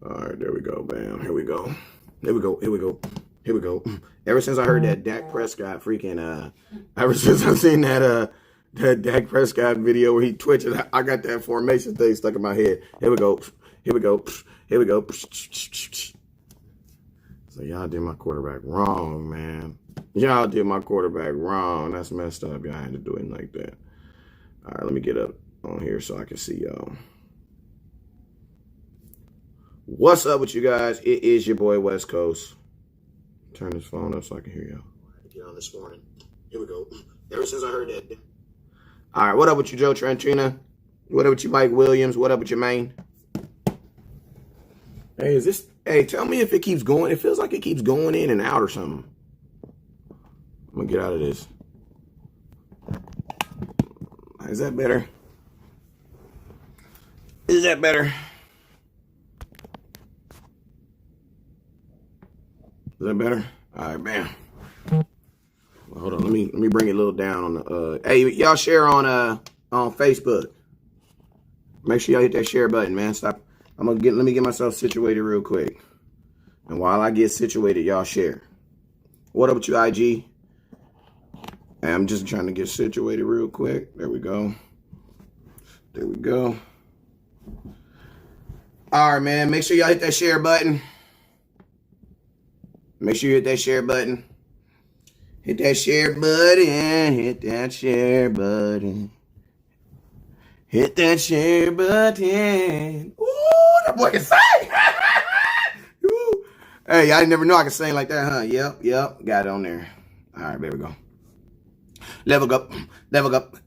All right, there we go. Bam. Here we go. Here we go. Here we go. Here we go. Ever since I heard that Dak Prescott ever since I've seen that Dak Prescott video where he twitches, I got that formation thing stuck in my head. Here we go. Here we go. Here we go. So y'all did my quarterback wrong, man. Y'all did my quarterback wrong. That's messed up. Y'all had to do it like that. All right, let me get up on here so I can see y'all. What's up with you guys? It is your boy West Coast. Turn this phone up so I can hear y'all. Get on this morning. Here we go. Ever since I heard that. All right, what up with you, Joe Trantina? What up with you, Mike Williams? What up with your man? Hey, hey, tell me if it keeps going. It feels like it keeps going in and out or something. I'm gonna get out of this. Is that better? Is that better? Is that better? All right, bam. Well, hold on. Let me bring it a little down on the. Hey, y'all share on Facebook. Make sure y'all hit that share button, man. Stop. Let me get myself situated real quick. And while I get situated, y'all share. What up with you, IG? Hey, I'm just trying to get situated real quick. There we go. There we go. All right, man. Make sure y'all hit that share button. Make sure you hit that share button. Hit that share button. Hit that share button. Hit that share button. Ooh, that boy can sing. Ooh. Hey, I never knew I could sing like that, huh? Yep. Got it on there. All right, there we go. Level up.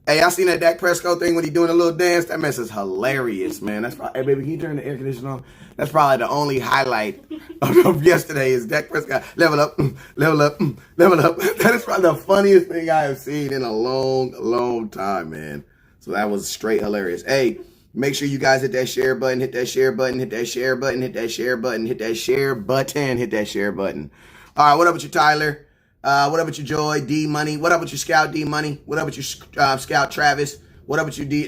Hey, I seen that Dak Prescott thing when he doing a little dance. That mess is hilarious, man. That's probably, hey, baby, can you turn the air conditioner on? That's probably the only highlight of yesterday is Dak Prescott. Level up. That is probably the funniest thing I have seen in a long time, man. So that was straight hilarious. Hey, make sure you guys hit that share button, hit that share button, hit that share button, hit that share button, hit that share button, hit that share button. All right, what up with you, Tyler? What up with you, Joy, D Money? What up with you, Scout D Money? What up with you, Scout Travis? What up with you,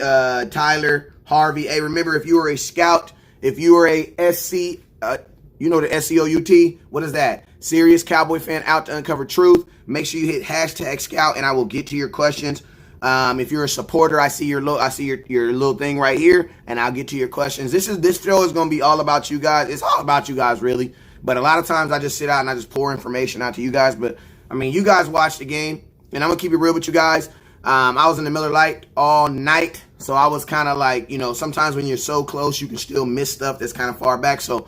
Tyler, Harvey? Hey, remember, if you are a Scout, if you are a SC, you know the SCOUT, what is that? Serious Cowboy fan out to uncover truth. Make sure you hit hashtag Scout, and I will get to your questions. If you're a supporter, I see your little thing right here, and I'll get to your questions. This show is gonna be all about you guys. It's all about you guys, really. But a lot of times I just sit out and I just pour information out to you guys. But I mean, you guys watch the game, and I'm gonna keep it real with you guys. I was in the Miller Lite all night, so I was kind of like, sometimes when you're so close, you can still miss stuff that's kind of far back. So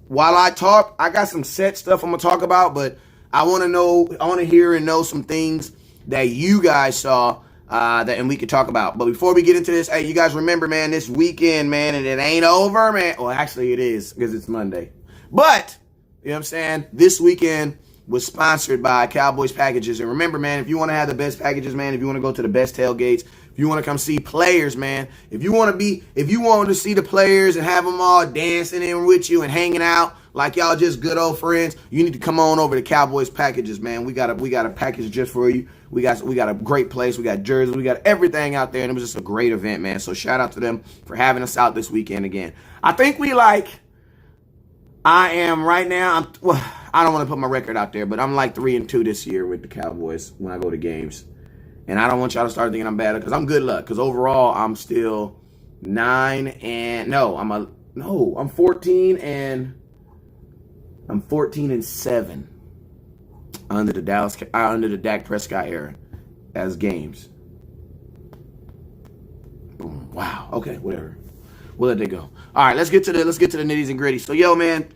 while I talk, I got some set stuff I'm gonna talk about, but I want to hear and know some things that you guys saw and we could talk about. But before we get into this, hey, you guys remember, man, this weekend, man, and it ain't over, man. Well, actually, it is because it's Monday, but you know what I'm saying. This weekend was sponsored by Cowboys Packages. And remember, man, if you want to have the best packages, man, if you want to go to the best tailgates, if you want to come see players, man, if you want to see the players and have them all dancing in with you and hanging out like y'all just good old friends, you need to come on over to Cowboys Packages, man. We got a package just for you. We got a great place. We got jerseys. We got everything out there, and it was just a great event, man. So shout out to them for having us out this weekend again. I think I am right now. I don't want to put my record out there, but I'm like 3-2 this year with the Cowboys when I go to games. And I don't want y'all to start thinking I'm bad because I'm good luck. Because overall, I'm still 9 and I'm 14 and 7 under the Dak Prescott era as games. Boom. Wow. Okay. Whatever. We'll let it go. All right. Let's get to the nitties and gritties. So, yo, man.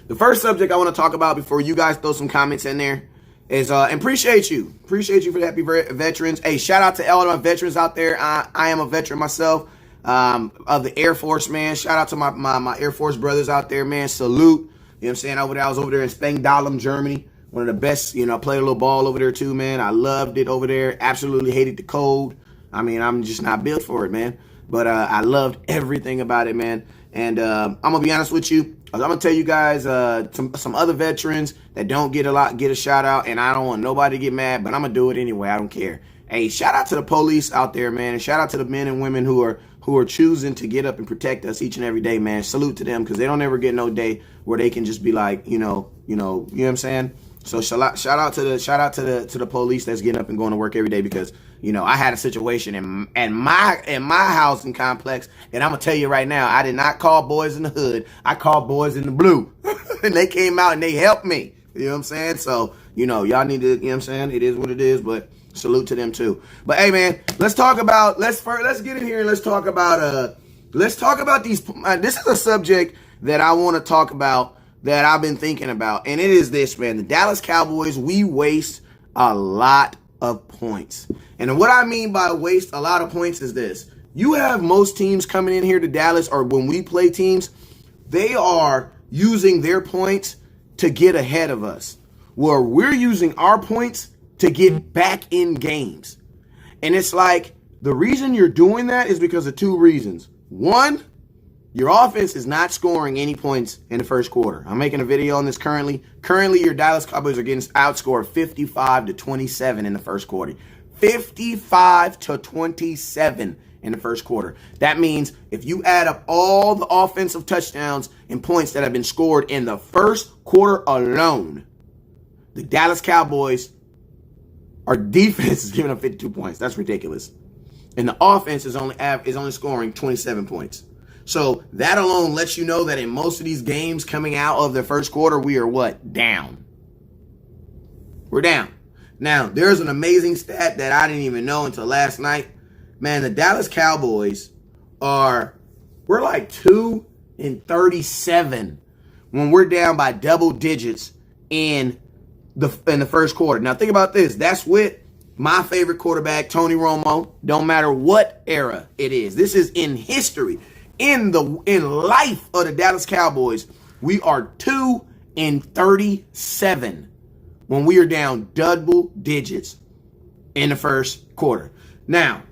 The first subject I want to talk about before you guys throw some comments in there is, and appreciate you for the happy veterans. Hey, shout out to all of my veterans out there. I am a veteran myself of the Air Force, man. Shout out to my Air Force brothers out there, man. Salute. You know what I'm saying? I was over there in Spangdahlem, Germany. One of the best, played a little ball over there too, man. I loved it over there. Absolutely hated the cold. I mean, I'm just not built for it, man. But I loved everything about it, man. And I'm going to be honest with you. I'm going to tell you guys some other veterans that don't get a shout out, and I don't want nobody to get mad, but I'm going to do it anyway. I don't care. Hey, shout out to the police out there, man, and shout out to the men and women who who are choosing to get up and protect us each and every day, man. Salute to them, because they don't ever get no day where they can just be like, you know what I'm saying? So shout out to the police that's getting up and going to work every day, because I had a situation in my housing complex, and I'm gonna tell you right now, I did not call boys in the hood. I called boys in the blue, and they came out and they helped me. You know what I'm saying? So y'all need to, you know what I'm saying? It is what it is, but salute to them too. But hey, man, let's get in here and let's talk about these. This is a subject that I want to talk about, that I've been thinking about, and it is this, man. The Dallas Cowboys, we waste a lot of points. And what I mean by waste a lot of points is this. You have most teams coming in here to Dallas, or when we play teams, they are using their points to get ahead of us, where we're using our points to get back in games. And it's like, the reason you're doing that is because of two reasons. One, your offense is not scoring any points in the first quarter. I'm making a video on this currently. Currently, your Dallas Cowboys are getting outscored 55-27 in the first quarter. 55-27 in the first quarter. That means if you add up all the offensive touchdowns and points that have been scored in the first quarter alone, the Dallas Cowboys, our defense is giving up 52 points. That's ridiculous. And the offense is only scoring 27 points. So that alone lets you know that in most of these games coming out of the first quarter, we are what? Down. We're down. Now, there's an amazing stat that I didn't even know until last night. Man, the Dallas Cowboys we're like 2-37 when we're down by double digits in the first quarter. Now, think about this. That's with my favorite quarterback, Tony Romo. Don't matter what era it is. This is in history. In life of the Dallas Cowboys, we are 2-37 when we are down double digits in the first quarter. Now,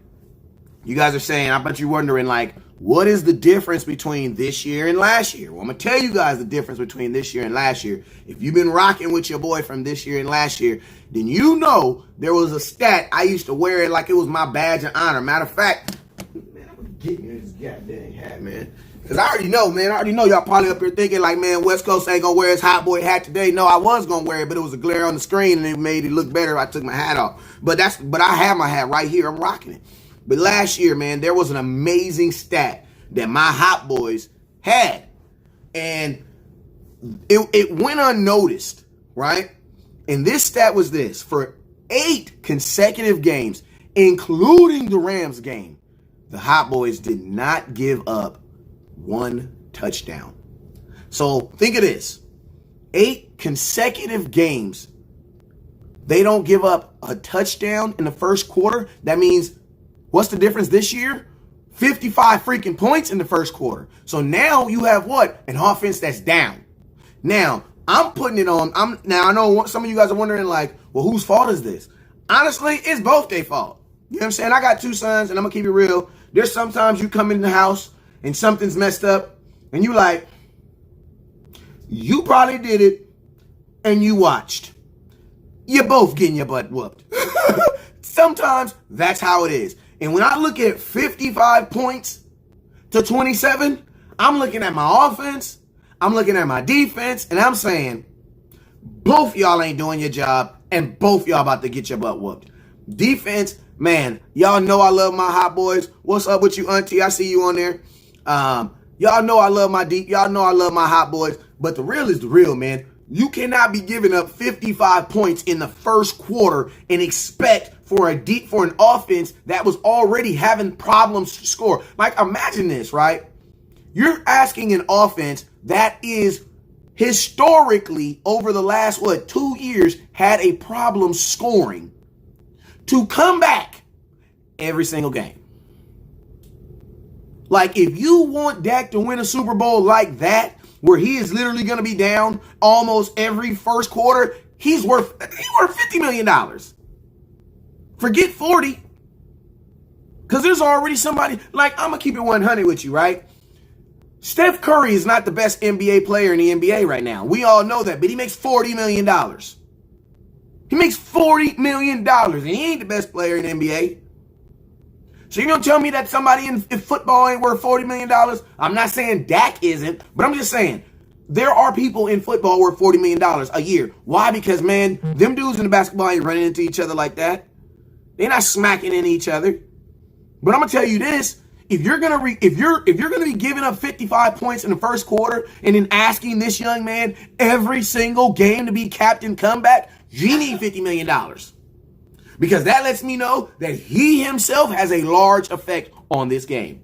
you guys are saying, I bet you're wondering, like, what is the difference between this year and last year? Well, I'm going to tell you guys the difference between this year and last year. If you've been rocking with your boy from this year and last year, then you know there was a stat. I used to wear it like it was my badge of honor. Matter of fact, man, I'm going to get me this goddamn hat, man. Because I already know, man. I already know y'all probably up here thinking like, man, West Coast ain't going to wear his hot boy hat today. No, I was going to wear it, but it was a glare on the screen and it made it look better if I took my hat off. But I have my hat right here. I'm rocking it. But last year, man, there was an amazing stat that my hot boys had. And it went unnoticed, right? And this stat was this. For 8 consecutive games, including the Rams game, the hot boys did not give up 1 touchdown. So think of this. 8 consecutive games, they don't give up a touchdown in the first quarter. That means, what's the difference this year? 55 freaking points in the first quarter. So now you have what? An offense that's down. Now, I'm putting it on. Now, I know some of you guys are wondering, like, well, whose fault is this? Honestly, it's both their fault. You know what I'm saying? I got 2 sons, and I'm going to keep it real. There's sometimes you come in the house, and something's messed up, and you like, you probably did it, and you watched. You're both getting your butt whooped. Sometimes that's how it is. And when I look at 55 points to 27, I'm looking at my offense, I'm looking at my defense, and I'm saying, both y'all ain't doing your job, and both y'all about to get your butt whooped. Defense, man, y'all know I love my hot boys. What's up with you, auntie? I see you on there. Y'all know I love y'all know I love my hot boys, but the real is the real, man. You cannot be giving up 55 points in the first quarter and expect for an offense that was already having problems to score. Like, imagine this, right? You're asking an offense that is historically over the last, 2 years had a problem scoring to come back every single game. Like, if you want Dak to win a Super Bowl like that, where he is literally going to be down almost every first quarter, he's worth $50 million. Forget 40. Because there's already somebody, like, I'm going to keep it 100 with you, right? Steph Curry is not the best NBA player in the NBA right now. We all know that, but he makes $40 million. He makes $40 million, and he ain't the best player in the NBA. So you're going to tell me that somebody in football ain't worth $40 million? I'm not saying Dak isn't, but I'm just saying there are people in football worth $40 million a year. Why? Because, man, them dudes in the basketball ain't running into each other like that. They're not smacking into each other. But I'm going to tell you this. If you're going to be giving up 55 points in the first quarter and then asking this young man every single game to be captain comeback, you need $50 million. Because that lets me know that he himself has a large effect on this game.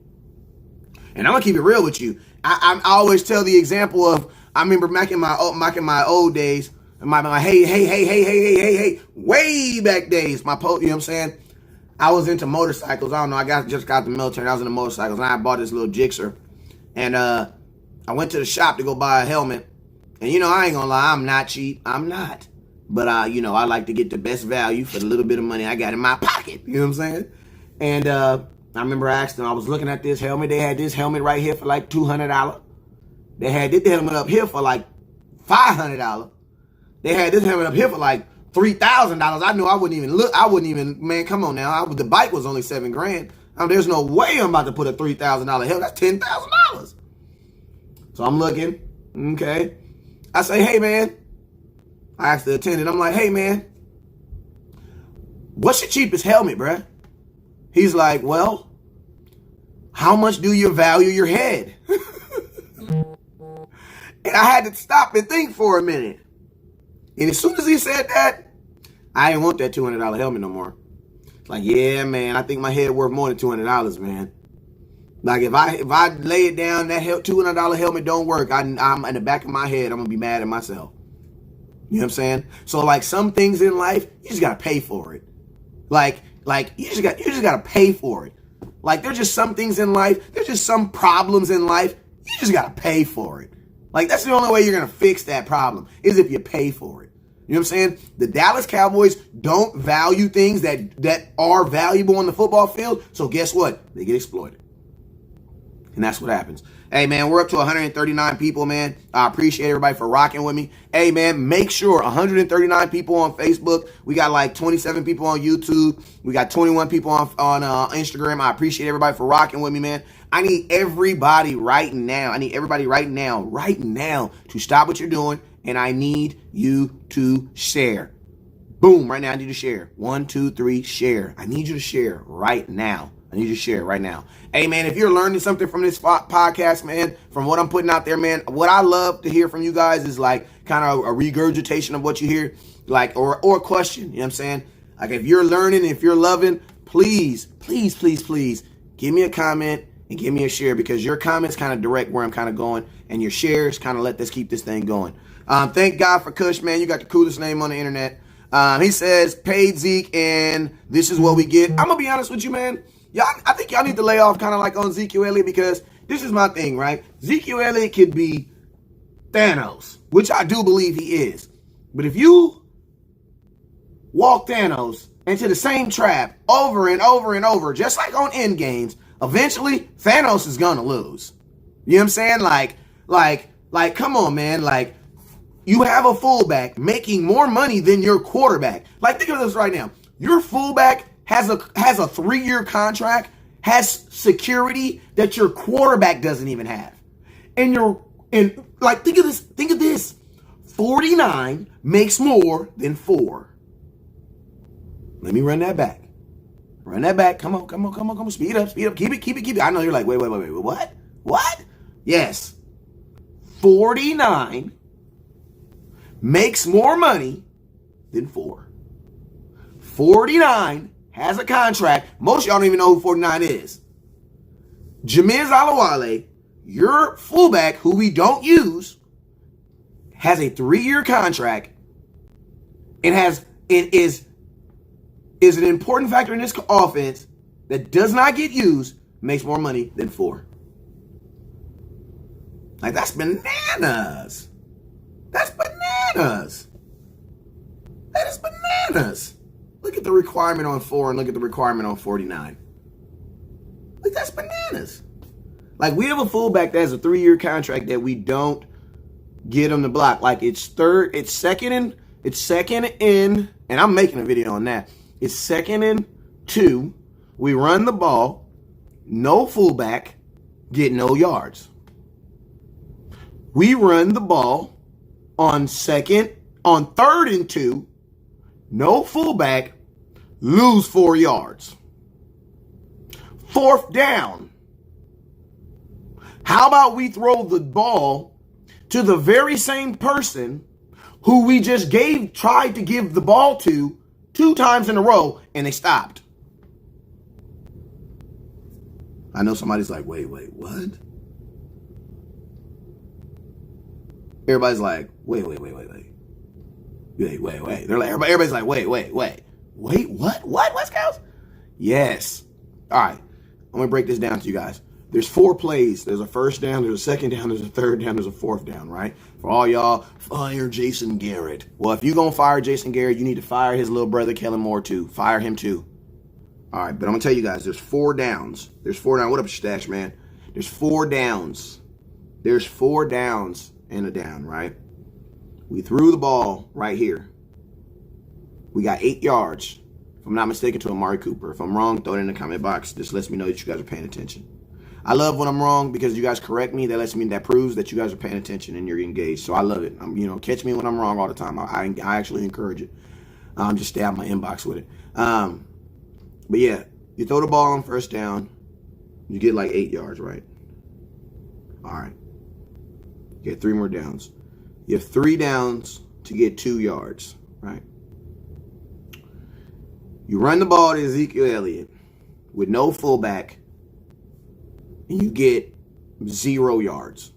And I'm going to keep it real with you. I always tell the example of, I remember back in my old days, my hey, way back days, you know what I'm saying? I was into motorcycles. I don't know. I just got the military. I was into motorcycles. And I bought this little Gixxer. And I went to the shop to go buy a helmet. And, you know, I ain't going to lie. I'm not cheap. I'm not. But, you know, I like to get the best value for the little bit of money I got in my pocket. You know what I'm saying? And I remember I asked them, I was looking at this helmet. They had this helmet right here for like $200. They had this helmet up here for like $500. They had this helmet up here for like $3,000. I knew I wouldn't even look. I wouldn't even, man, come on now. The bike was only $7,000. There's no way I'm about to put a $3,000 helmet. That's $10,000. So I'm looking. Okay. I say, hey, man. I asked the attendant, I'm like, hey, man, what's your cheapest helmet, bruh? He's like, well, how much do you value your head? And I had to stop and think for a minute. And as soon as he said that, I didn't want that $200 helmet no more. It's like, yeah, man, I think my head worth more than $200, man. Like, if I lay it down, that $200 helmet don't work, I'm in the back of my head, I'm going to be mad at myself. You know what I'm saying? So, like, some things in life, you just got to pay for it. Like you just got to pay for it. Like, there's just some things in life, there's just some problems in life, you just got to pay for it. Like, that's the only way you're going to fix that problem, is if you pay for it. You know what I'm saying? The Dallas Cowboys don't value things that are valuable on the football field, so guess what? They get exploited. And that's what happens. Hey, man, we're up to 139 people, man. I appreciate everybody for rocking with me. Hey, man, make sure 139 people on Facebook. We got like 27 people on YouTube. We got 21 people on Instagram. I appreciate everybody for rocking with me, man. I need everybody right now. Right now to stop what you're doing, and I need you to share. Boom, right now I need you to share. 1, 2, 3, share. I need you to share right now. Hey, man, if you're learning something from this podcast, man, from what I'm putting out there, man, what I love to hear from you guys is like kind of a regurgitation of what you hear, like, or a question, you know what I'm saying? Like, if you're learning, if you're loving, please give me a comment and give me a share, because your comments kind of direct where I'm kind of going, and your shares kind of let this keep this thing going. Thank God for Kush, man. You got the coolest name on the internet. He says, paid Zeke, and this is what we get. I'm going to be honest with you, man. I think y'all need to lay off kind of like on Ezekiel Elliott, because this is my thing, right? Ezekiel Elliott could be Thanos, which I do believe he is. But if you walk Thanos into the same trap over and over and over, just like on Endgames, eventually Thanos is going to lose. You know what I'm saying? Like, come on, man. Like, you have a fullback making more money than your quarterback. Like, think of this right now. Your fullback has a 3-year contract, has security that your quarterback doesn't even have. And think of this. 49 makes more than 4. Let me run that back. Come on. Speed up. Keep it. I know you're like, wait. What? Yes. 49 makes more money than 4. 49 has a contract. Most of y'all don't even know who 49 is. Jamiz Alawale, your fullback, who we don't use, has a 3-year contract and is an important factor in this offense that does not get used, makes more money than 4. Like, that's bananas. That is bananas. Look at the requirement on 4 and look at the requirement on 49. Like, that's bananas. Like, we have a fullback that has a 3-year contract that we don't get him to block. Like, it's second in, and I'm making a video on that. It's 2nd and 2 We run the ball, no fullback, get no yards. We run the ball on 3rd and 2, no fullback, lose 4 yards. 4th down. How about we throw the ball to the very same person who we just tried to give the ball to 2 times in a row, and they stopped? I know somebody's like, wait, what? Everybody's like, wait. They're like, everybody's like, wait, what? What, Scouts? Yes. All right, I'm going to break this down to you guys. There's 4 plays. There's a first down, there's a 2nd down, there's a 3rd down, there's a 4th down, right? For all y'all, fire Jason Garrett. Well, if you're going to fire Jason Garrett, you need to fire his little brother, Kellen Moore, too. Fire him, too. All right, but I'm going to tell you guys, there's 4 downs. There's 4 downs. What up, Stash, man? There's 4 downs. There's 4 downs and a down, right? We threw the ball right here. We got 8 yards. If I'm not mistaken, to Amari Cooper. If I'm wrong, throw it in the comment box. This lets me know that you guys are paying attention. I love when I'm wrong because you guys correct me. That proves that you guys are paying attention and you're engaged. So I love it. Catch me when I'm wrong all the time. I actually encourage it. Just stay out my inbox with it. But yeah, you throw the ball on 1st down, you get like 8 yards, right? All right. You get 3 more downs. You have 3 downs to get 2 yards, right? You run the ball to Ezekiel Elliott with no fullback, and you get 0 yards.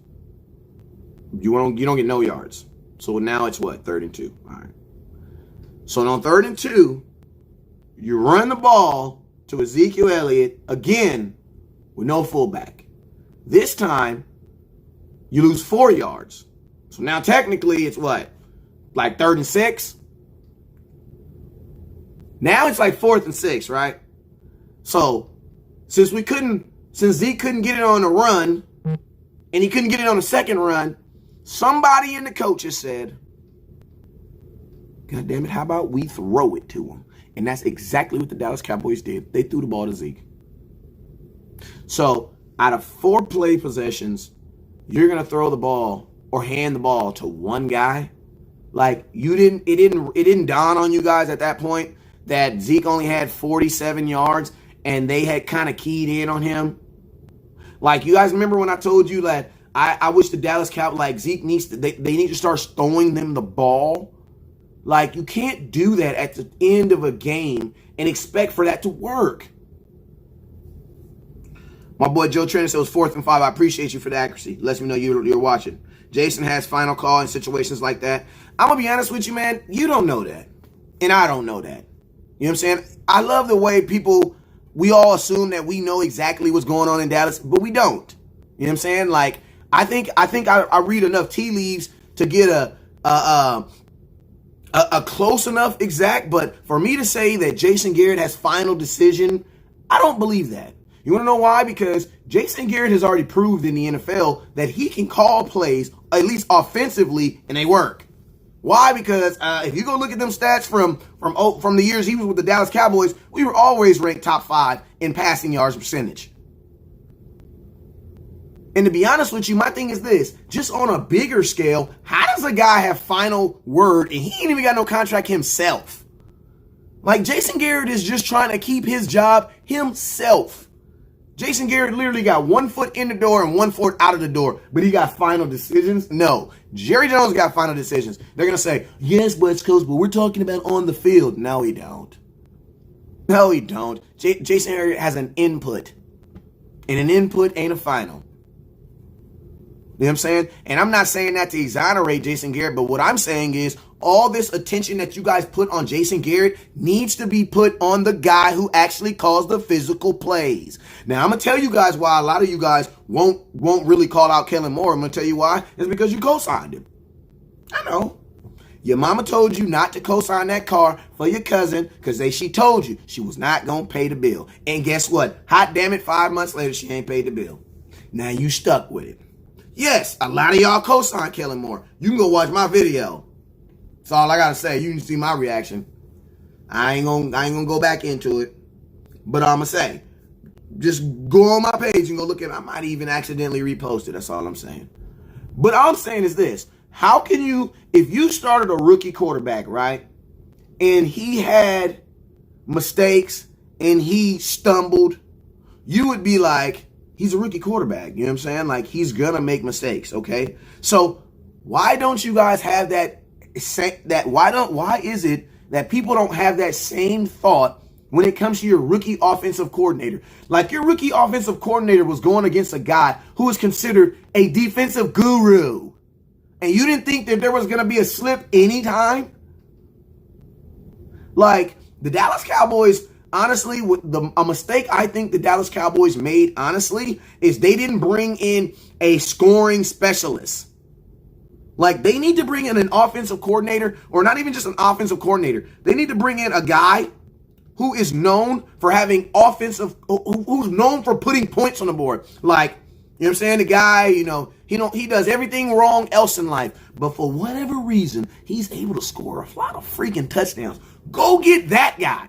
You don't get no yards. So now it's what? 3rd and 2. All right. So on 3rd and 2, you run the ball to Ezekiel Elliott again with no fullback. This time, you lose 4 yards. So now technically it's what? Like 3rd and 6? Now it's like 4th and 6, right? So since Zeke couldn't get it on the run and he couldn't get it on the 2nd run, somebody in the coaches said, God damn it, how about we throw it to him? And that's exactly what the Dallas Cowboys did. They threw the ball to Zeke. So out of 4 play possessions, you're going to throw the ball or hand the ball to one guy? Like, it didn't dawn on you guys at that point that Zeke only had 47 yards and they had kind of keyed in on him? Like, you guys remember when I told you that I wish the Dallas Cowboys, like, Zeke they need to start throwing them the ball? Like, you can't do that at the end of a game and expect for that to work. My boy Joe Trenner said it was 4th and 5. I appreciate you for the accuracy. Lets me know you're watching. Jason has final call in situations like that. I'm going to be honest with you, man. You don't know that. And I don't know that. You know what I'm saying? I love the way we all assume that we know exactly what's going on in Dallas, but we don't. You know what I'm saying? Like, I think I read enough tea leaves to get a close enough exact, but for me to say that Jason Garrett has final decision, I don't believe that. You want to know why? Because Jason Garrett has already proved in the NFL that he can call plays, at least offensively, and they work. Why? Because if you go look at them stats from the years he was with the Dallas Cowboys, we were always ranked top 5 in passing yards percentage. And to be honest with you, my thing is this. Just on a bigger scale, how does a guy have final word and he ain't even got no contract himself? Like, Jason Garrett is just trying to keep his job himself. Jason Garrett literally got 1 foot in the door and 1 foot out of the door, but he got final decisions? No. Jerry Jones got final decisions. They're going to say, yes, but coach, but we're talking about on the field. No, he don't. No, he don't. Jason Garrett has an input, and an input ain't a final. You know what I'm saying? And I'm not saying that to exonerate Jason Garrett, but what I'm saying is all this attention that you guys put on Jason Garrett needs to be put on the guy who actually calls the physical plays. Now, I'm going to tell you guys why a lot of you guys won't really call out Kellen Moore. I'm going to tell you why. It's because you co-signed him. I know. Your mama told you not to co-sign that car for your cousin because she told you she was not going to pay the bill. And guess what? Hot damn it, 5 months later, she ain't paid the bill. Now you stuck with it. Yes, a lot of y'all co-sign Kellen Moore. You can go watch my video. That's all I gotta say. You can see my reaction. I ain't gonna go back into it. But I'm going to say, just go on my page and go look at it. I might even accidentally repost it. That's all I'm saying. But all I'm saying is this. How can you, if you started a rookie quarterback, right, and he had mistakes and he stumbled, you would be like, he's a rookie quarterback. You know what I'm saying? Like, he's going to make mistakes, okay? So why don't you guys have why is it that people don't have that same thought when it comes to your rookie offensive coordinator? Like, your rookie offensive coordinator was going against a guy who was considered a defensive guru. And you didn't think that there was going to be a slip anytime? Like, the Dallas Cowboys, honestly, a mistake I think the Dallas Cowboys made, honestly, is they didn't bring in a scoring specialist. Like, they need to bring in an offensive coordinator, or not even just an offensive coordinator. They need to bring in a guy who is known for having who's known for putting points on the board. Like, you know what I'm saying? The guy, he does everything wrong else in life. But for whatever reason, he's able to score a lot of freaking touchdowns. Go get that guy.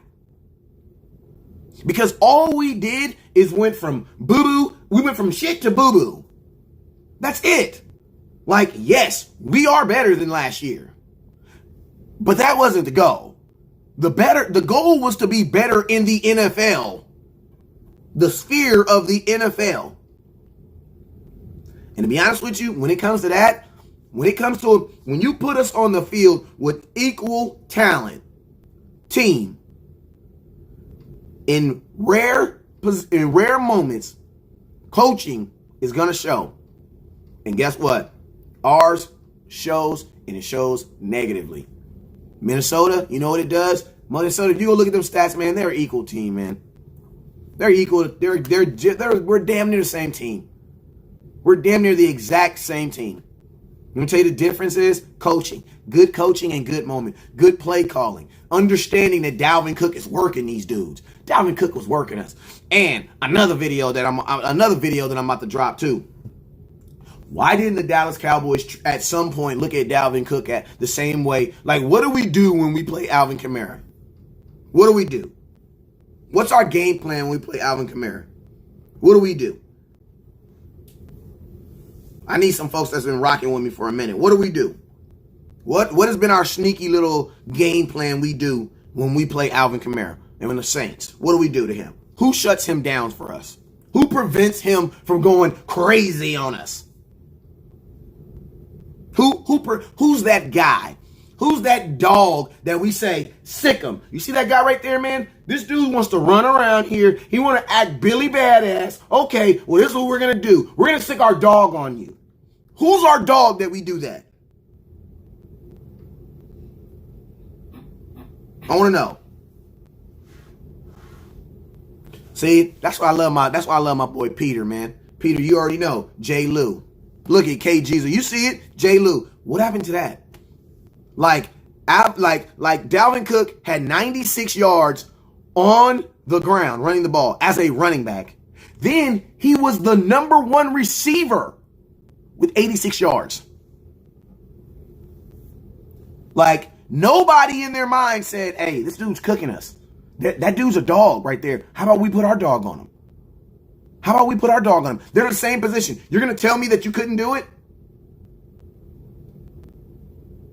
Because all we did is went from boo-boo. We went from shit to boo-boo. That's it. Like, yes, we are better than last year. But that wasn't the goal. The goal was to be better in the NFL. The sphere of the NFL. And to be honest with you, when it comes to that, when you put us on the field with equal talent, team, in rare moments, coaching is going to show. And guess what? Ours shows, and it shows negatively. Minnesota, you know what it does? Minnesota, if you go look at them stats, man, they're an equal team, man. They're equal. We're damn near the same team. We're damn near the exact same team. Let me tell you the difference is coaching. Good coaching and good moment. Good play calling. Understanding that Dalvin Cook is working these dudes. Dalvin Cook was working us. And another video that I'm about to drop too. Why didn't the Dallas Cowboys at some point look at Dalvin Cook at the same way? Like, what do we do when we play Alvin Kamara? What do we do? What's our game plan when we play Alvin Kamara? What do we do? I need some folks that's been rocking with me for a minute. What do we do? What has been our sneaky little game plan we do when we play Alvin Kamara and when the Saints? What do we do to him? Who shuts him down for us? Who prevents him from going crazy on us? Who's that guy? Who's that dog that we say, sick him? You see that guy right there, man? This dude wants to run around here. He want to act Billy Badass. Okay, well, this is what we're going to do. We're going to stick our dog on you. Who's our dog that we do that? I want to know. See, that's why I love my boy Peter, man. Peter, you already know. J. Lou. Look at KG. You see it? J. Lou. What happened to that? Like Dalvin Cook had 96 yards on the ground running the ball as a running back. Then he was the number one receiver with 86 yards. Like, nobody in their mind said, hey, this dude's cooking us. That dude's a dog right there. How about we put our dog on him? They're in the same position. You're going to tell me that you couldn't do it?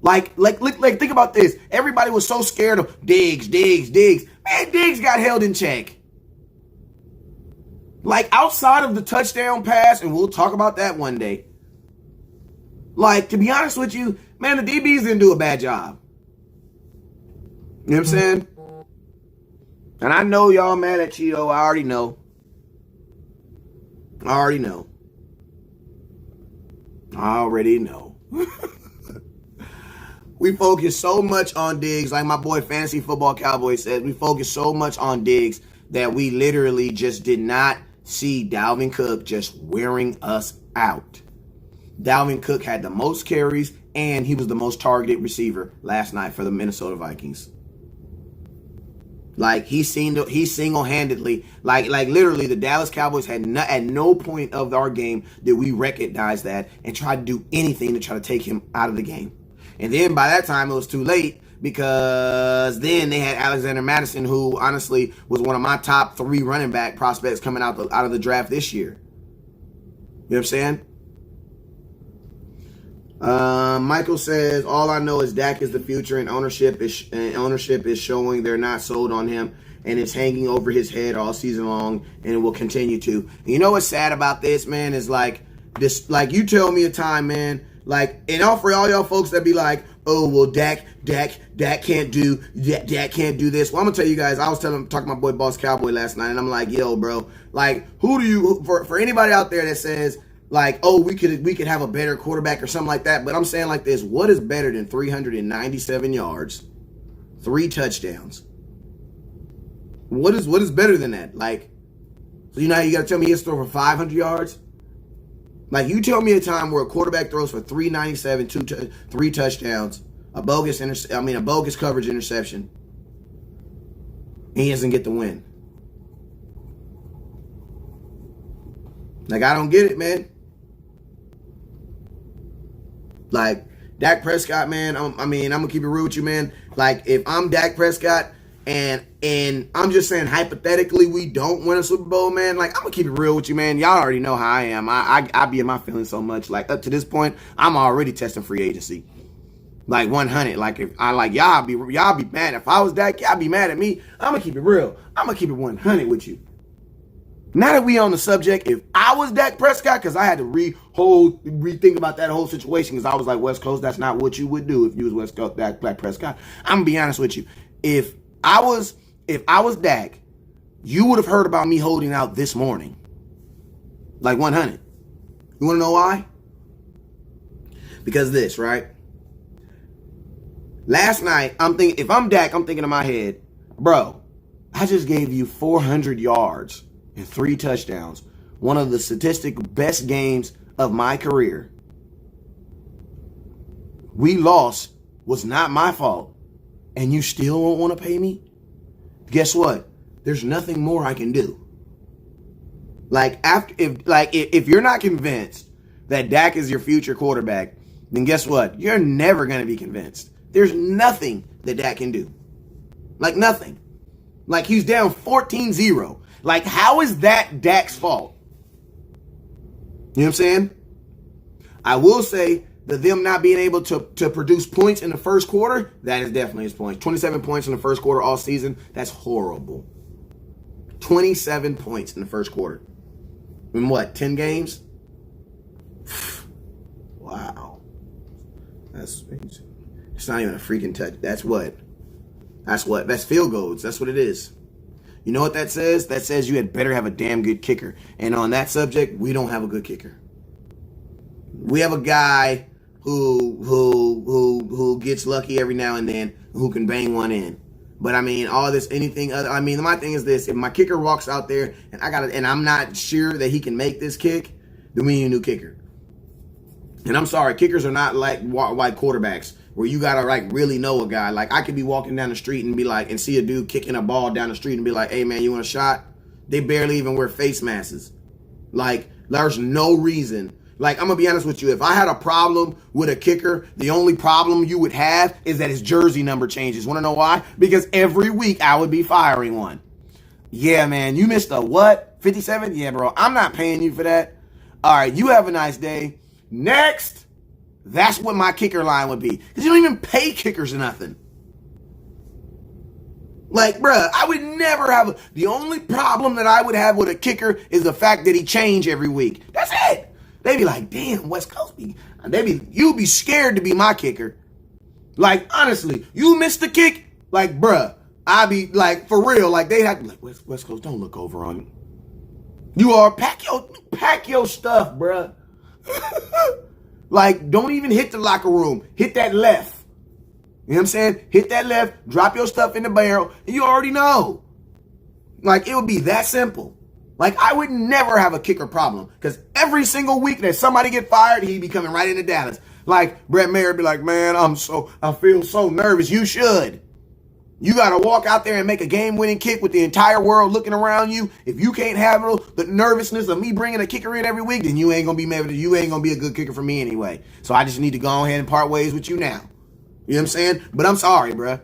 Like, think about this. Everybody was so scared of Diggs. Man, Diggs got held in check. Like, outside of the touchdown pass, and we'll talk about that one day. Like, to be honest with you, man, the DBs didn't do a bad job. You know what I'm saying? And I know y'all mad at Cheeto. I already know. We focus so much on Diggs, like my boy Fantasy Football Cowboy says, we focus so much on Diggs that we literally just did not see Dalvin Cook just wearing us out. Dalvin Cook had the most carries, and he was the most targeted receiver last night for the Minnesota Vikings. Like, he single-handedly, like literally, the Dallas Cowboys at no point of our game did we recognize that and try to do anything to try to take him out of the game. And then by that time, it was too late because then they had Alexander Madison, who honestly was one of my top 3 running back prospects coming out of the draft this year. You know what I'm saying? Michael says, all I know is Dak is the future, and ownership is showing they're not sold on him, and it's hanging over his head all season long, and it will continue to. And you know what's sad about this, man, is like this. Like, you tell me a time, man. Like, and all for all y'all folks that be like, oh well, Dak can't do this. Well, I'm gonna tell you guys, I was talking to my boy Boss Cowboy last night, and I'm like, yo, bro, like, for anybody out there that says, like, oh, we could have a better quarterback or something like that. But I'm saying like this, what is better than 397 yards, 3 touchdowns? What is better than that? Like, so you know how you got to tell me he has to throw for 500 yards? Like, you tell me a time where a quarterback throws for 397, 3 touchdowns, a bogus coverage interception, and he doesn't get the win. Like, I don't get it, man. Like, Dak Prescott, man, I'm going to keep it real with you, man. Like, if I'm Dak Prescott and I'm just saying hypothetically we don't win a Super Bowl, man, like, I'm going to keep it real with you, man. Y'all already know how I am. I be in my feelings so much. Like, up to this point, I'm already testing free agency. Like, 100. Like, if I like, y'all be mad. If I was Dak, y'all be mad at me. I'm going to keep it real. I'm going to keep it 100 with you. Now that we on the subject, if I was Dak Prescott, because I had to rethink about that whole situation, because I was like, West Coast, that's not what you would do if you was West Coast Dak Prescott. I'm gonna be honest with you. If I was Dak, you would have heard about me holding out this morning. Like 100. You want to know why? Because this, right? Last night, if I'm Dak, I'm thinking in my head, bro, I just gave you 400 yards and 3 touchdowns. One of the statistic best games of my career. We lost, was not my fault. And you still won't want to pay me? Guess what? There's nothing more I can do. Like, if you're not convinced that Dak is your future quarterback, then guess what? You're never going to be convinced. There's nothing that Dak can do. Like, nothing. Like, he's down 14-0. Like, how is that Dak's fault? You know what I'm saying? I will say that them not being able to produce points in the first quarter, that is definitely his point. 27 points in the first quarter all season, that's horrible. 27 points in the first quarter. In what, 10 games? Wow. It's not even a freaking touch. That's what? That's field goals. That's what it is. You know what that says? That says you had better have a damn good kicker. And on that subject, we don't have a good kicker. We have a guy who gets lucky every now and then, who can bang one in. But I mean, all this, anything other. I mean, my thing is this: if my kicker walks out there and I'm not sure that he can make this kick, then we need a new kicker. And I'm sorry, kickers are not like white quarterbacks, where you gotta like really know a guy. Like, I could be walking down the street and be like, and see a dude kicking a ball down the street and be like, hey man, you want a shot? They barely even wear face masks. Like, there's no reason. Like, I'm gonna be honest with you, if I had a problem with a kicker, the only problem you would have is that his jersey number changes. Wanna know why? Because every week I would be firing one. Yeah, man, you missed a what? 57? Yeah, bro, I'm not paying you for that. All right, you have a nice day. Next. That's what my kicker line would be. Because you don't even pay kickers nothing. Like, bruh, I would never have the only problem that I would have with a kicker is the fact that he change every week. That's it. They'd be like, damn, West Coast. You'd be scared to be my kicker. Like, honestly, you missed the kick. Like, bruh, I'd be like, for real. Like, they'd have to be like, West Coast, don't look over on me. You are, pack your stuff, bruh. Like, don't even hit the locker room. Hit that left. You know what I'm saying? Hit that left, drop your stuff in the barrel, and you already know. Like, it would be that simple. Like, I would never have a kicker problem, because every single week that somebody get fired, he'd be coming right into Dallas. Like, Brett Mayer be like, man, I feel so nervous. You should. You got to walk out there and make a game-winning kick with the entire world looking around you. If you can't handle the nervousness of me bringing a kicker in every week, then you ain't gonna be a good kicker for me anyway. So I just need to go ahead and part ways with you now. You know what I'm saying? But I'm sorry, bruh.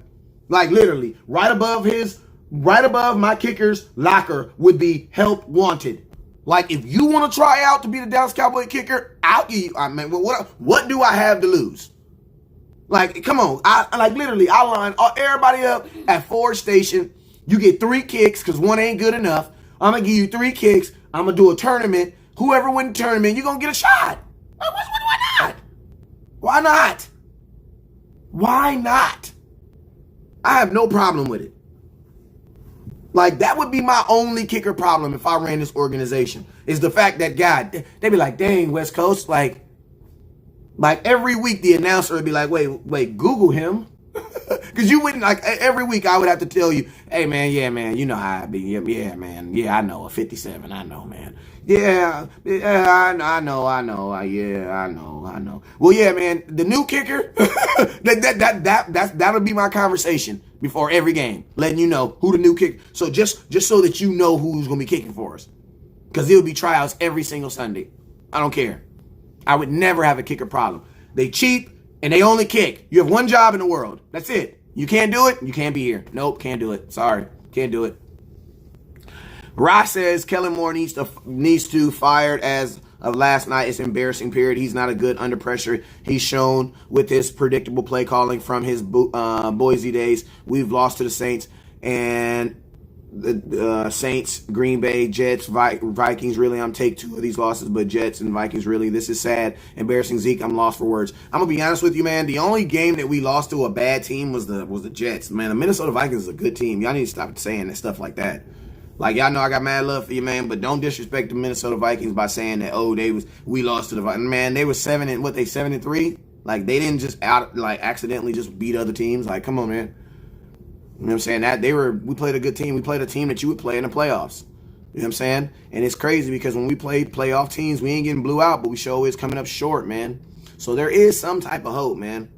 Like literally, right above my kicker's locker would be help wanted. Like if you want to try out to be the Dallas Cowboy kicker, I'll give you. I mean, what do I have to lose? Like, come on. I line everybody up at Ford Station. You get 3 kicks because 1 ain't good enough. I'm going to give you 3 kicks. I'm going to do a tournament. Whoever wins the tournament, you're going to get a shot. Why not? Why not? Why not? I have no problem with it. Like, that would be my only kicker problem if I ran this organization, is the fact that, God, they'd be like, dang, West Coast, like every week the announcer would be like, wait, Google him. Because you wouldn't, like, every week I would have to tell you, hey, man, yeah, man, you know how I be. Yeah, man, yeah, I know, a 57, I know, man. Yeah, I know. Yeah, I know. Well, yeah, man, the new kicker, that'll be my conversation before every game, letting you know who the new kicker. So just so that you know who's going to be kicking for us. Because it'll be tryouts every single Sunday. I don't care. I would never have a kicker problem. They cheap and they only kick. You have one job in the world. That's it. You can't do it, you can't be here. Nope, can't do it. Sorry, can't do it. Ross says Kellen Moore needs to fired as of last night. It's embarrassing, period. He's not a good under pressure. He's shown with his predictable play calling from his Boise days. We've lost to the Saints and the Saints, Green Bay, Jets, Vikings. Really, I'm take 2 of these losses, but Jets and Vikings, really, this is sad. Embarrassing, Zeke. I'm lost for words. I'm gonna be honest with you, man. The only game that we lost to a bad team was the Jets. Man, the Minnesota Vikings is a good team. Y'all need to stop saying that stuff like that. Like, y'all know I got mad love for you, man, but don't disrespect the Minnesota Vikings by saying that, we lost to the Vikings. Man, they were 7-3? Like, they didn't just accidentally just beat other teams. Like, come on, man. You know what I'm saying? We played a good team. We played a team that you would play in the playoffs. You know what I'm saying? And it's crazy because when we play playoff teams, we ain't getting blew out, but we sure is coming up short, man. So there is some type of hope, man.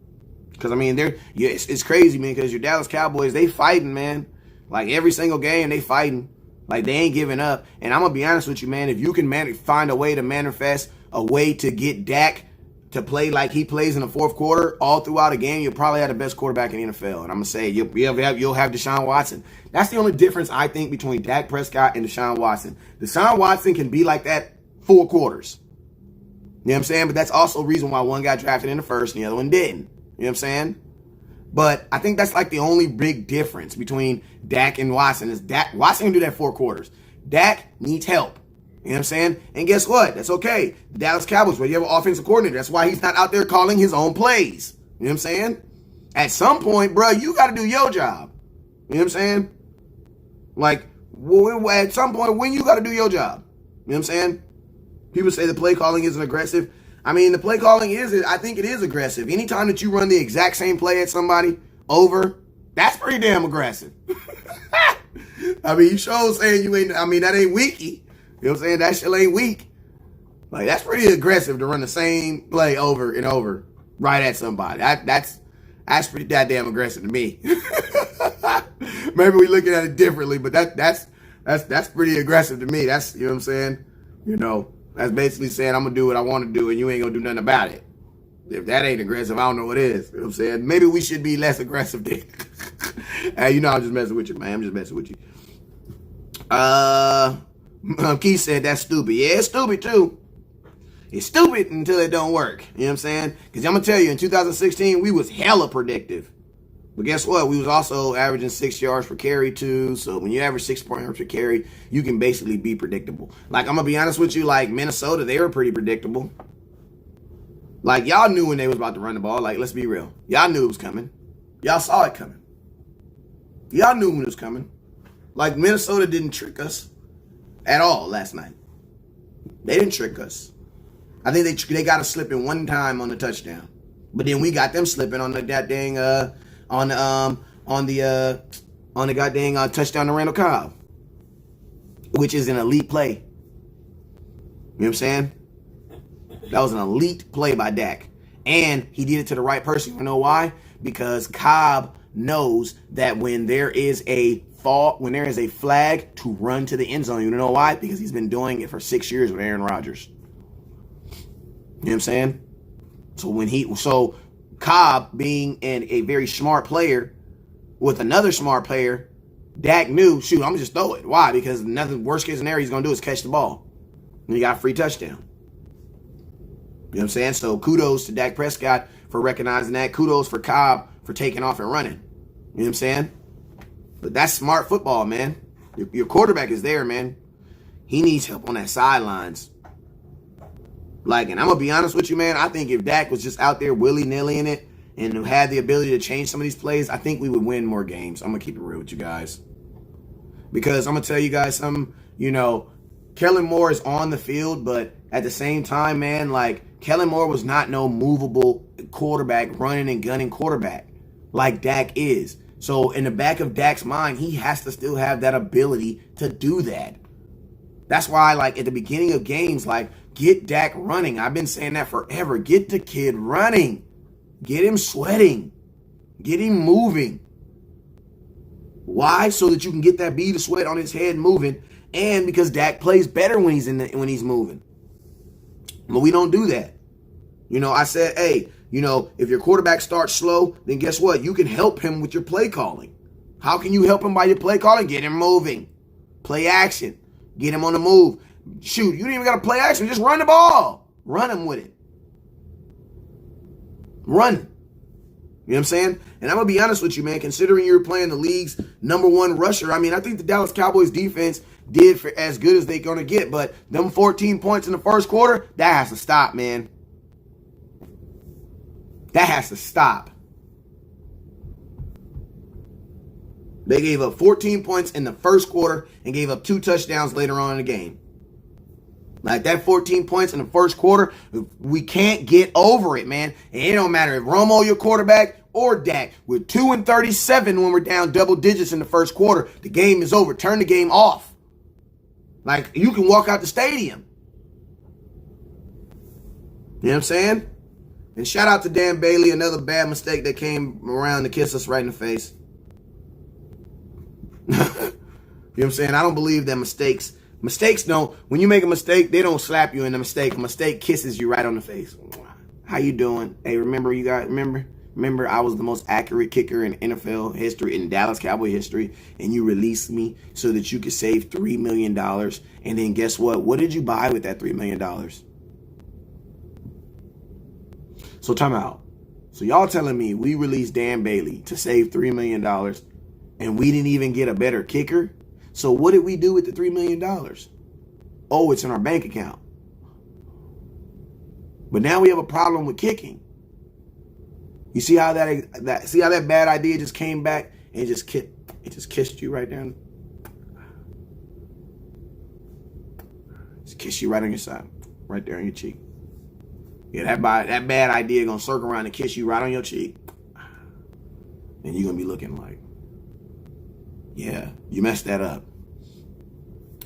Because, I mean, it's crazy, man, because your Dallas Cowboys, they fighting, man. Like, every single game, they fighting. Like, they ain't giving up. And I'm going to be honest with you, man. If you can find a way to manifest a way to get Dak to play like he plays in the fourth quarter all throughout a game, you'll probably have the best quarterback in the NFL. And I'm going to say you'll have Deshaun Watson. That's the only difference, I think, between Dak Prescott and Deshaun Watson. Deshaun Watson can be like that 4 quarters. You know what I'm saying? But that's also the reason why one got drafted in the first and the other one didn't. You know what I'm saying? But I think that's like the only big difference between Dak and Watson is Watson can do that 4 quarters. Dak needs help. You know what I'm saying? And guess what? That's okay. The Dallas Cowboys, where you have an offensive coordinator. That's why he's not out there calling his own plays. You know what I'm saying? At some point, bro, you got to do your job. You know what I'm saying? Like, at some point, when you got to do your job. You know what I'm saying? People say the play calling isn't aggressive. I mean, the play calling I think it is aggressive. Anytime that you run the exact same play at somebody over, that's pretty damn aggressive. I mean, you sure saying that ain't weaky. You know what I'm saying? That shit ain't weak. Like, that's pretty aggressive to run the same play over and over right at somebody. That's pretty goddamn aggressive to me. Maybe we looking at it differently, but that's pretty aggressive to me. That's, you know what I'm saying? You know, that's basically saying I'm going to do what I want to do and you ain't going to do nothing about it. If that ain't aggressive, I don't know what is. You know what I'm saying? Maybe we should be less aggressive then. Hey, you know, I'm just messing with you, man. I'm just messing with you. Keith said that's stupid. Yeah, it's stupid too. It's stupid until it don't work. You know what I'm saying? Because I'm going to tell you, in 2016, we was hella predictive. But guess what? We was also averaging 6 yards per carry too. So when you average 6 yards per carry, you can basically be predictable. Like, I'm going to be honest with you, like Minnesota, they were pretty predictable. Like, y'all knew when they was about to run the ball. Like, let's be real. Y'all knew it was coming. Y'all saw it coming. Y'all knew when it was coming. Like, Minnesota didn't trick us at all last night. They didn't trick us. I think they got us slipping one time on the touchdown. But then we got them slipping on the goddamn on the goddamn touchdown to Randall Cobb, which is an elite play. You know what I'm saying? That was an elite play by Dak. And he did it to the right person. You know why? Because Cobb knows that when there is a flag to run to the end zone, you know why? Because he's been doing it for 6 years with Aaron Rodgers. You know what I'm saying? So Cobb being a very smart player with another smart player, Dak knew, shoot, I'm going to just throw it. Why? Because nothing, worst case scenario he's going to do is catch the ball. And he got a free touchdown. You know what I'm saying? So kudos to Dak Prescott for recognizing that. Kudos for Cobb for taking off and running. You know what I'm saying? But that's smart football, man. Your quarterback is there, man. He needs help on that sidelines. Like, and I'm going to be honest with you, man. I think if Dak was just out there willy-nilly in it and had the ability to change some of these plays, I think we would win more games. I'm going to keep it real with you guys. Because I'm going to tell you guys something, you know, Kellen Moore is on the field, but at the same time, man, like, Kellen Moore was not no movable quarterback, running and gunning quarterback like Dak is. So in the back of Dak's mind, he has to still have that ability to do that. That's why, like, at the beginning of games, like, get Dak running. I've been saying that forever. Get the kid running. Get him sweating. Get him moving. Why? So that you can get that bead of sweat on his head moving, and because Dak plays better when he's moving. But we don't do that. You know, I said, hey, you know, if your quarterback starts slow, then guess what? You can help him with your play calling. How can you help him by your play calling? Get him moving. Play action. Get him on the move. Shoot, you don't even got to play action. Just run the ball. Run him with it. Run. You know what I'm saying? And I'm going to be honest with you, man. Considering you're playing the league's #1 rusher, I mean, I think the Dallas Cowboys defense did for as good as they're going to get. But them 14 points in the first quarter, that has to stop, man. That has to stop. They gave up 14 points in the first quarter and gave up 2 touchdowns later on in the game. Like, that 14 points in the first quarter, we can't get over it, man. And it don't matter if Romo, your quarterback, or Dak. We're 2-37 when we're down double digits in the first quarter. The game is over. Turn the game off. Like, you can walk out the stadium. You know what I'm saying? And shout out to Dan Bailey, another bad mistake that came around to kiss us right in the face. You know what I'm saying? I don't believe that mistakes don't, when you make a mistake, they don't slap you in the mistake. A mistake kisses you right on the face. How you doing? Hey, remember I was the most accurate kicker in NFL history, in Dallas Cowboy history, and you released me so that you could save $3 million. And then guess what? What did you buy with that $3 million? So time out. So y'all telling me we released Dan Bailey to save $3 million and we didn't even get a better kicker? So what did we do with the $3 million? Oh, it's in our bank account. But now we have a problem with kicking. You see how that bad idea just came back and it just kissed you right down. Just kissed you right on your side, right there on your cheek. Yeah, that bad idea gonna circle around and kiss you right on your cheek, and you're gonna be looking like, yeah, you messed that up.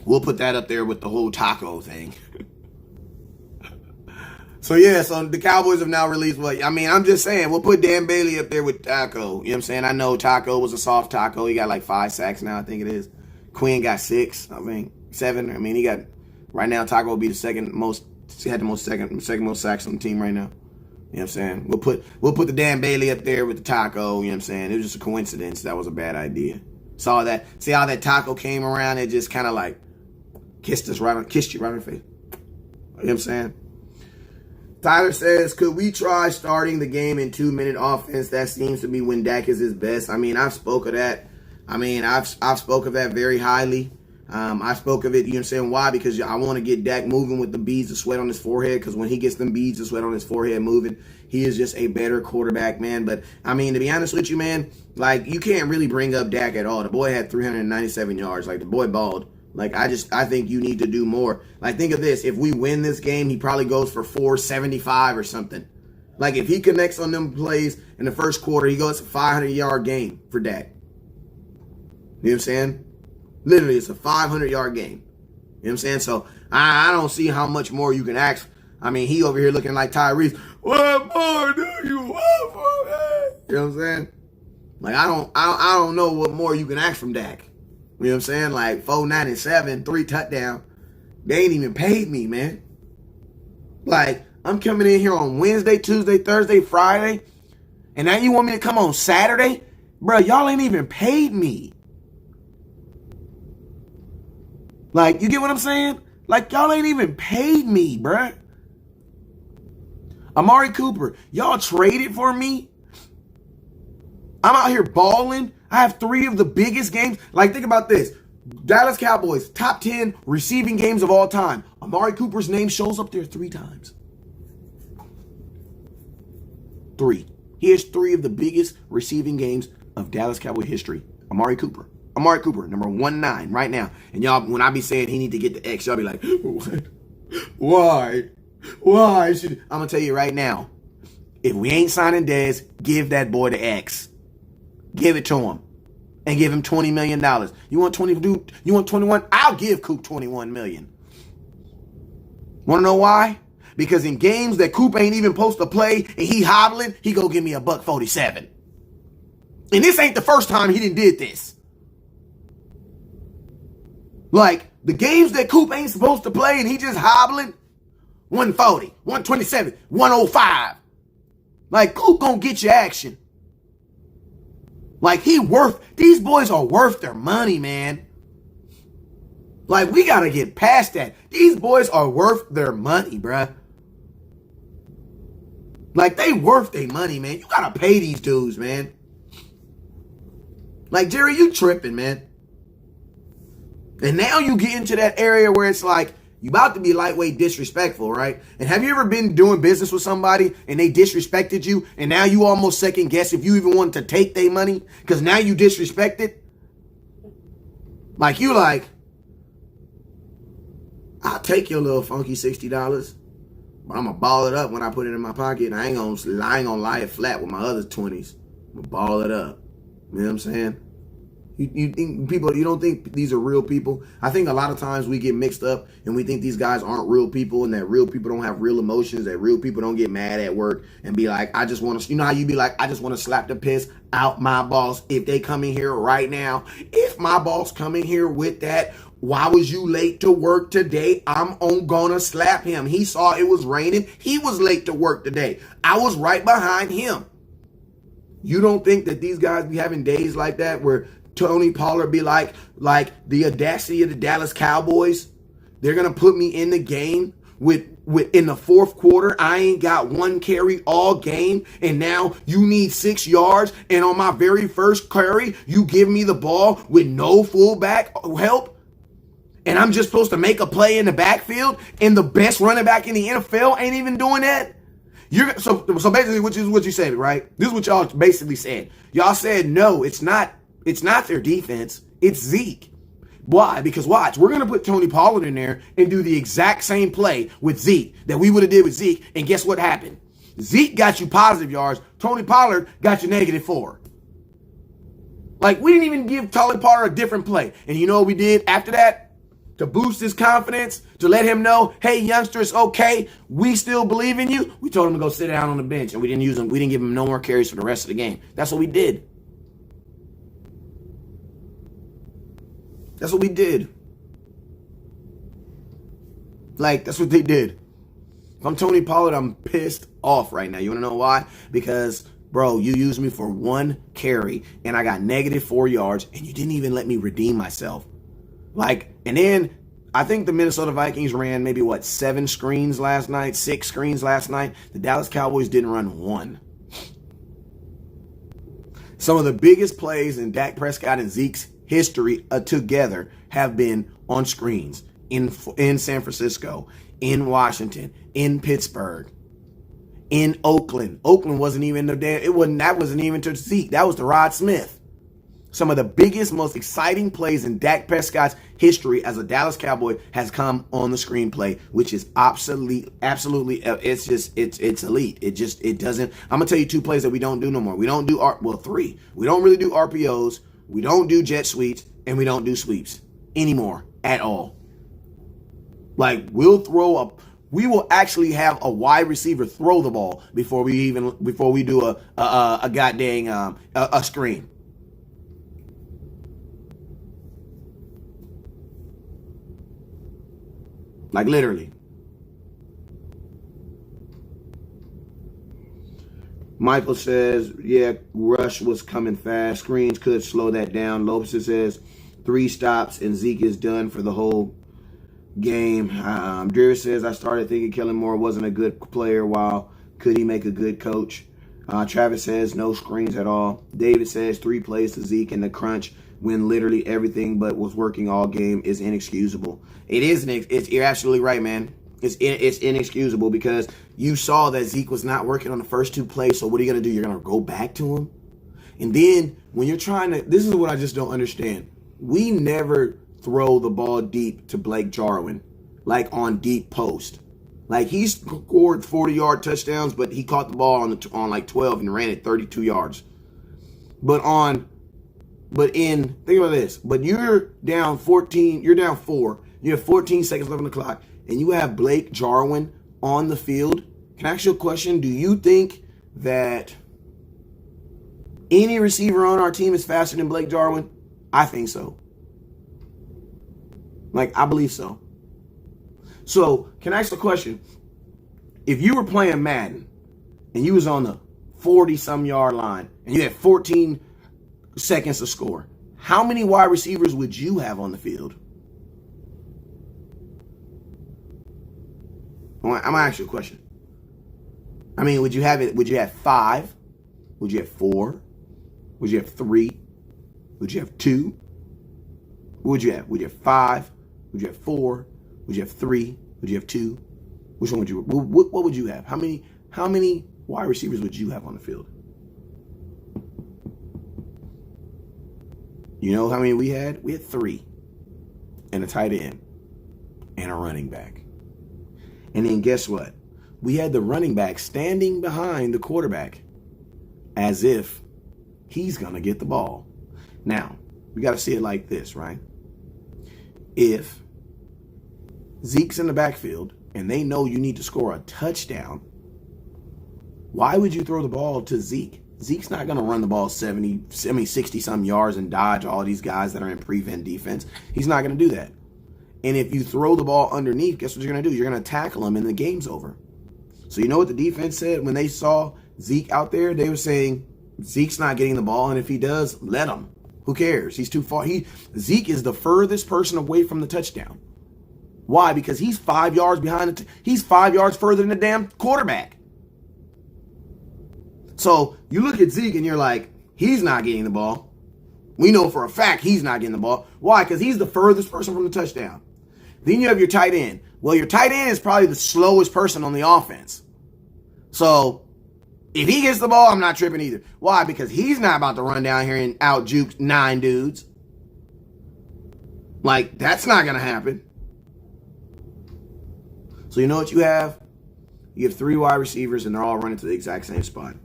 We'll put that up there with the whole taco thing. So the Cowboys have now released I'm just saying, we'll put Dan Bailey up there with Taco. You know what I'm saying? I know Taco was a soft taco. He got like 5 sacks now, I think it is. Quinn got 6, I think 7. I mean, he got, right now Taco will be the second most most sacks on the team right now. You know what I'm saying? We'll put the Dan Bailey up there with the Taco. You know what I'm saying? It was just a coincidence. That was a bad idea. See how that Taco came around? It just kind of like kissed you right on the face. You know what I'm saying? Tyler says, could we try starting the game in 2-minute offense? That seems to be when Dak is his best. I mean, I've spoke of that. I've spoke of that very highly. I spoke of it, you know what I'm saying? Why? Because I want to get Dak moving with the beads of sweat on his forehead, because when he gets them beads of sweat on his forehead moving, he is just a better quarterback, man. But, I mean, to be honest with you, man, like, you can't really bring up Dak at all. The boy had 397 yards. Like, the boy balled. Like, I think you need to do more. Like, think of this. If we win this game, he probably goes for 475 or something. Like, if he connects on them plays in the first quarter, he goes a 500-yard game for Dak. You know what I'm saying? Literally, it's a 500-yard game. You know what I'm saying? So, I don't see how much more you can ask. I mean, he over here looking like Tyrese. What more do you want from me? You know what I'm saying? Like, I don't know what more you can ask from Dak. You know what I'm saying? Like, 497, 3 touchdowns. They ain't even paid me, man. Like, I'm coming in here on Wednesday, Tuesday, Thursday, Friday. And now you want me to come on Saturday? Bro, y'all ain't even paid me. Like, you get what I'm saying? Like, y'all ain't even paid me, bruh. Amari Cooper, y'all traded for me. I'm out here balling. I have 3 of the biggest games. Like, think about this. Dallas Cowboys, top 10 receiving games of all time. Amari Cooper's name shows up there 3 times. 3. He has 3 of the biggest receiving games of Dallas Cowboy history. Amari Cooper, number 19 right now. And y'all, when I be saying he need to get the X, y'all be like, what? Why? Why should I'm gonna tell you right now, if we ain't signing Dez, give that boy the X. Give it to him. And give him $20 million. You want 20, dude? You want 21? I'll give Coop 21 million. Wanna know why? Because in games that Coop ain't even supposed to play and he hobbling, he go give me $147. And this ain't the first time he did this. Like, the games that Coop ain't supposed to play and he just hobbling, 140, 127, 105. Like, Coop gonna get your action. Like, these boys are worth their money, man. Like, we gotta get past that. These boys are worth their money, bruh. Like, they worth their money, man. You gotta pay these dudes, man. Like, Jerry, you tripping, man. And now you get into that area where it's like, you about to be lightweight disrespectful, right? And have you ever been doing business with somebody and they disrespected you and now you almost second guess if you even wanted to take their money because now you disrespected? Like, you like, I'll take your little funky $60, but I'm going to ball it up when I put it in my pocket. And I ain't gonna lie it flat with my other 20s. I'm going to ball it up. You know what I'm saying? You think people, you don't think these are real people? I think a lot of times we get mixed up and we think these guys aren't real people and that real people don't have real emotions, that real people don't get mad at work and be like, I just want to, you know how you be like, I just want to slap the piss out my boss if they come in here right now. If my boss come in here with that, why was you late to work today? I'm gonna slap him. He saw it was raining. He was late to work today. I was right behind him. You don't think that these guys be having days like that where Tony Pollard be like the audacity of the Dallas Cowboys? They're going to put me in the game with in the fourth quarter. I ain't got 1 carry all game. And now you need 6 yards. And on my very first carry, you give me the ball with no fullback help. And I'm just supposed to make a play in the backfield. And the best running back in the NFL ain't even doing that. So basically, which is what you said, right? This is what y'all basically said. Y'all said, no, it's not their defense. It's Zeke. Why? Because watch, we're going to put Tony Pollard in there and do the exact same play with Zeke that we would have did with Zeke. And guess what happened? Zeke got you positive yards. Tony Pollard got you -4. Like, we didn't even give Tony Pollard a different play. And you know what we did after that? To boost his confidence, to let him know, hey, youngster, it's okay. We still believe in you. We told him to go sit down on the bench, and we didn't use him. We didn't give him no more carries for the rest of the game. That's what we did. That's what we did. Like, that's what they did. If I'm Tony Pollard, I'm pissed off right now. You want to know why? Because, bro, you used me for 1 carry, and I got -4 yards, and you didn't even let me redeem myself. Like, and then I think the Minnesota Vikings ran maybe, 7 screens last night, 6 screens last night. The Dallas Cowboys didn't run 1. Some of the biggest plays in Dak Prescott and Zeke's history together have been on screens in San Francisco, in Washington, in Pittsburgh, in Oakland. Oakland wasn't even that wasn't even to Zeke. That was to Rod Smith. Some of the biggest, most exciting plays in Dak Prescott's history as a Dallas Cowboy has come on the screenplay, which is absolutely, it's elite. It doesn't. I'm gonna tell you 2 plays that we don't do no more. We don't do 3. We don't really do RPOs. We don't do jet sweeps, and we don't do sweeps anymore at all. Like, we will actually have a wide receiver throw the ball before we do a goddamn a screen. Like, literally. Michael says, yeah, rush was coming fast. Screens could slow that down. Lopez says 3 stops and Zeke is done for the whole game. Drew says, I started thinking Kellen Moore wasn't a good player. While could he make a good coach? Travis says, no screens at all. David says, 3 plays to Zeke in the crunch when literally everything but was working all game is inexcusable. It is. You're absolutely right, man. It's inexcusable because you saw that Zeke was not working on the first 2 plays. So what are you going to do? You're going to go back to him? And then when you're trying to, this is what I just don't understand. We never throw the ball deep to Blake Jarwin, like on deep post. Like he scored 40-yard touchdowns, but he caught the ball on like 12 and ran it 32 yards. Think about this. But you're down 14, you're down 4. You have 14 seconds left on the clock, and you have Blake Jarwin on the field. Can I ask you a question? Do you think that any receiver on our team is faster than Blake Jarwin? I think so. Like, I believe so. So, can I ask the question? If you were playing Madden and you was on the 40-some yard line and you had 14 seconds to score, how many wide receivers would you have on the field? I'm going to ask you a question. I mean, would you have 5? Would you have 4? Would you have 3? Would you have 2? What would you have? Would you have 5? Would you have 4? Would you have 3? Would you have 2? Which one would you? What would you have? How many wide receivers would you have on the field? You know how many we had? We had 3, and a tight end, and a running back. And then guess what? We had the running back standing behind the quarterback, as if he's gonna get the ball. Now we got to see it like this, right? If Zeke's in the backfield and they know you need to score a touchdown, why would you throw the ball to Zeke? Zeke's not going to run the ball 60-some yards and dodge all these guys that are in prevent defense. He's not going to do that. And if you throw the ball underneath, guess what you're going to do? You're going to tackle him and the game's over. So you know what the defense said when they saw Zeke out there? They were saying, Zeke's not getting the ball, and if he does, let him. Who cares? He's too far. Zeke is the furthest person away from the touchdown. Why? Because he's 5 yards behind. He's 5 yards further than the damn quarterback. So you look at Zeke and you're like, he's not getting the ball. We know for a fact he's not getting the ball. Why? Because he's the furthest person from the touchdown. Then you have your tight end. Well, your tight end is probably the slowest person on the offense. So if he gets the ball, I'm not tripping either. Why? Because he's not about to run down here and out-juke 9 dudes. Like, that's not going to happen. So you know what you have? You have 3 wide receivers, and they're all running to the exact same spot.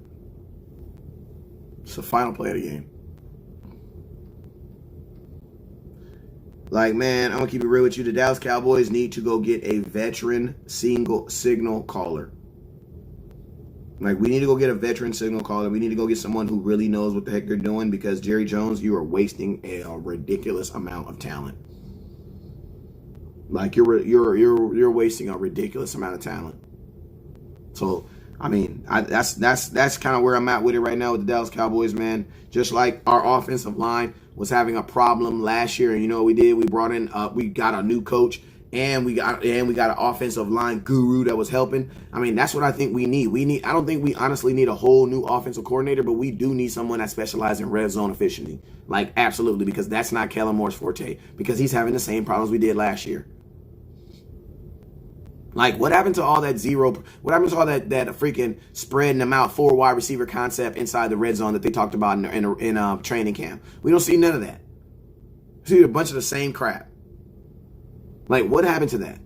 It's the final play of the game. Like, man, I'm going to keep it real with you. The Dallas Cowboys need to go get a veteran signal caller. Like, we need to go get a veteran signal caller. We need to go get someone who really knows what the heck they're doing, because Jerry Jones, you are wasting a ridiculous amount of talent. Like, you're wasting a ridiculous amount of talent. So, I mean, that's kind of where I'm at with it right now with the Dallas Cowboys, man. Just like our offensive line was having a problem last year, and you know what we did? We brought in, we got a new coach, and we got an offensive line guru that was helping. I mean, that's what I think we need. I don't think we honestly need a whole new offensive coordinator, but we do need someone that specializes in red zone efficiency. Like, absolutely, because that's not Kellen Moore's forte, because he's having the same problems we did last year. Like, what happened to all that what happened to all that freaking spreading them out 4 wide receiver concept inside the red zone that they talked about in training camp? We don't see none of that. We see a bunch of the same crap. Like, what happened to that?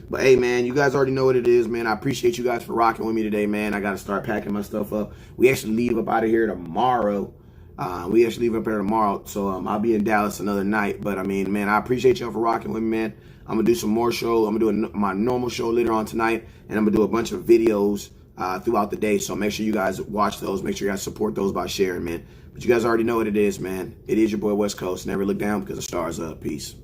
But, hey, man, you guys already know what it is, man. I appreciate you guys for rocking with me today, man. I got to start packing my stuff up. We actually leave up out of here tomorrow. So I'll be in Dallas another night. But, I mean, man, I appreciate y'all for rocking with me, man. I'm going to do some more shows. I'm going to do my normal show later on tonight. And I'm going to do a bunch of videos throughout the day. So make sure you guys watch those. Make sure you guys support those by sharing, man. But you guys already know what it is, man. It is your boy West Coast. Never look down because the stars up. Peace.